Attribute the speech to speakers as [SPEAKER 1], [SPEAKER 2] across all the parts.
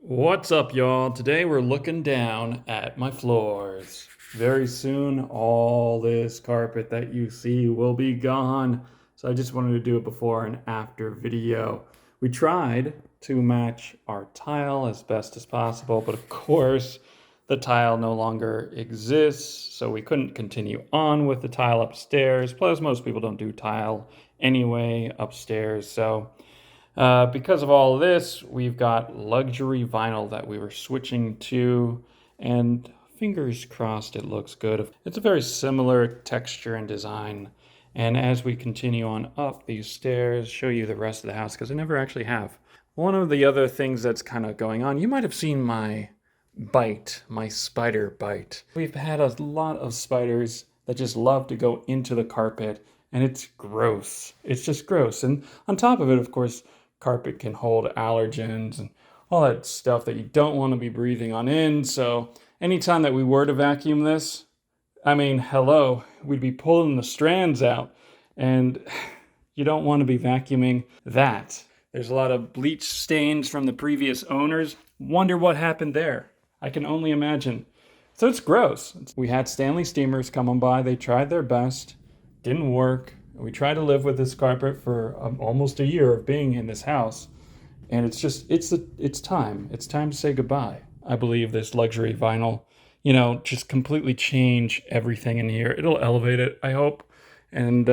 [SPEAKER 1] What's up, y'all? Today we're looking down at my floors. Very soon, all this carpet that you see will be gone. So I just wanted to do a before and after video. We tried to match our tile as best as possible, but of course, the tile no longer exists, so we couldn't continue on with the tile upstairs. Plus, most people don't do tile anyway upstairs, so because of all of this, we've got luxury vinyl that we were switching to, and fingers crossed it looks good. It's a very similar texture and design. And as we continue on up these stairs, show you the rest of the house, because I never actually have. One of the other things that's kind of going on, you might have seen my bite, my spider bite. We've had a lot of spiders that just love to go into the carpet, and it's gross. It's just gross. And on top of it, of course, carpet can hold allergens and all that stuff that you don't want to be breathing on in. So anytime that we were to vacuum this, I mean, hello, we'd be pulling the strands out, and you don't want to be vacuuming that. There's a lot of bleach stains from the previous owners. Wonder what happened there. I can only imagine. So it's gross. We had Stanley Steamers come on by. They tried their best. Didn't work. We tried to live with this carpet for almost a year of being in this house. And it's time. It's time to say goodbye. I believe this luxury vinyl, just completely change everything in here. It'll elevate it, I hope. And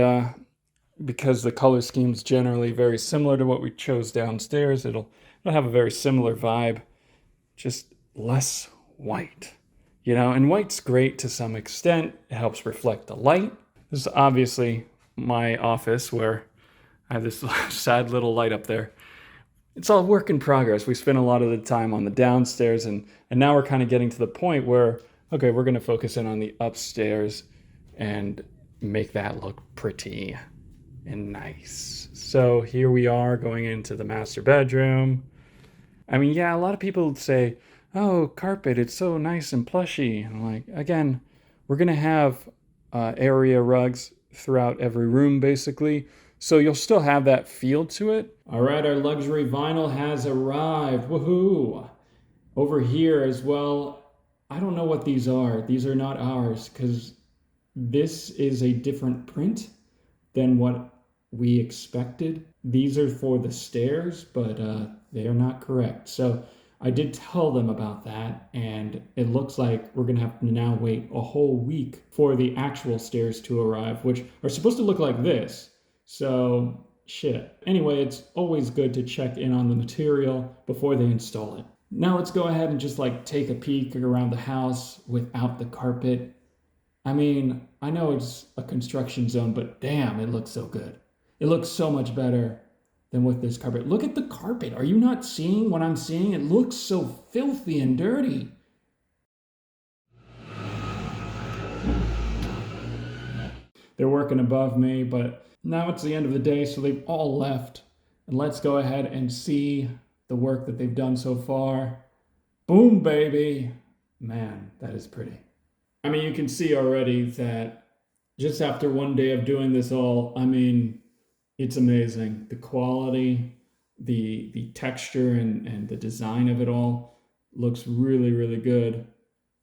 [SPEAKER 1] because the color scheme's generally very similar to what we chose downstairs, it'll have a very similar vibe. Just less white, and white's great to some extent. It helps reflect the light. This is obviously my office where I have this sad little light up there. It's all work in progress. We spent a lot of the time on the downstairs, and now we're kind of getting to the point where, okay, we're going to focus in on the upstairs and make that look pretty and nice. So here we are going into the master bedroom. I mean, yeah, a lot of people say, oh, carpet, it's so nice and plushy. And I'm like, again, we're going to have area rugs throughout every room, basically. So you'll still have that feel to it. All right, our luxury vinyl has arrived. Woohoo! Over here as well, I don't know what these are. These are not ours, because this is a different print than what we expected. These are for the stairs, but they are not correct. So I did tell them about that, and it looks like we're gonna have to now wait a whole week for the actual stairs to arrive, which are supposed to look like this. So shit. Anyway, it's always good to check in on the material before they install it. Now let's go ahead and just take a peek around the house without the carpet. I mean, I know it's a construction zone, but damn, it looks so good. It looks so much better than with this carpet. Look at the carpet. Are you not seeing what I'm seeing? It looks so filthy and dirty. They're working above me, but now it's the end of the day, so they've all left. And let's go ahead and see the work that they've done so far. Boom, baby. Man, that is pretty. I mean, you can see already that just after one day of doing this all, I mean, it's amazing. The quality, the texture, and the design of it all looks really, really good.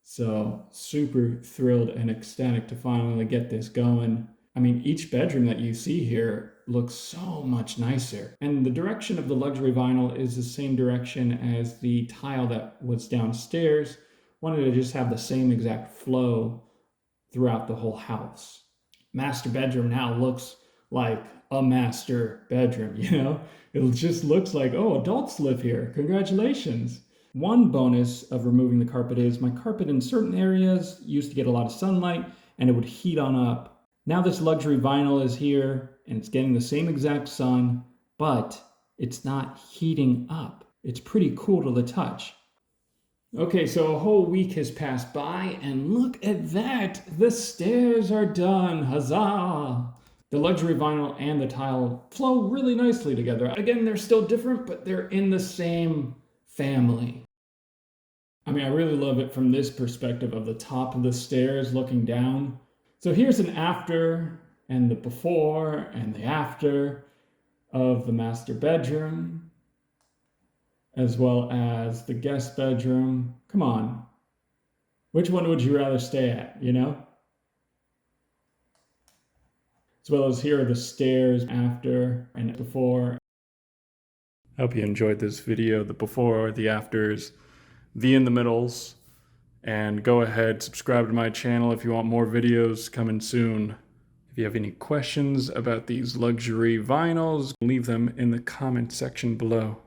[SPEAKER 1] So super thrilled and ecstatic to finally get this going. I mean, each bedroom that you see here looks so much nicer. And the direction of the luxury vinyl is the same direction as the tile that was downstairs. Wanted to just have the same exact flow throughout the whole house. Master bedroom now looks like a master bedroom, It just looks like, oh, adults live here. Congratulations. One bonus of removing the carpet is my carpet in certain areas used to get a lot of sunlight and it would heat on up. Now this luxury vinyl is here and it's getting the same exact sun, but it's not heating up. It's pretty cool to the touch. Okay, so a whole week has passed by, and look at that! The stairs are done! Huzzah! The luxury vinyl and the tile flow really nicely together. Again, they're still different, but they're in the same family. I mean, I really love it from this perspective of the top of the stairs looking down. So here's an after and the before and the after of the master bedroom. as well as the guest bedroom. Come on. Which one would you rather stay at, you know? As well as here are the stairs after and before. I hope you enjoyed this video, the before, the afters, the in the middles, and go ahead, subscribe to my channel if you want more videos coming soon. If you have any questions about these luxury vinyls, leave them in the comment section below.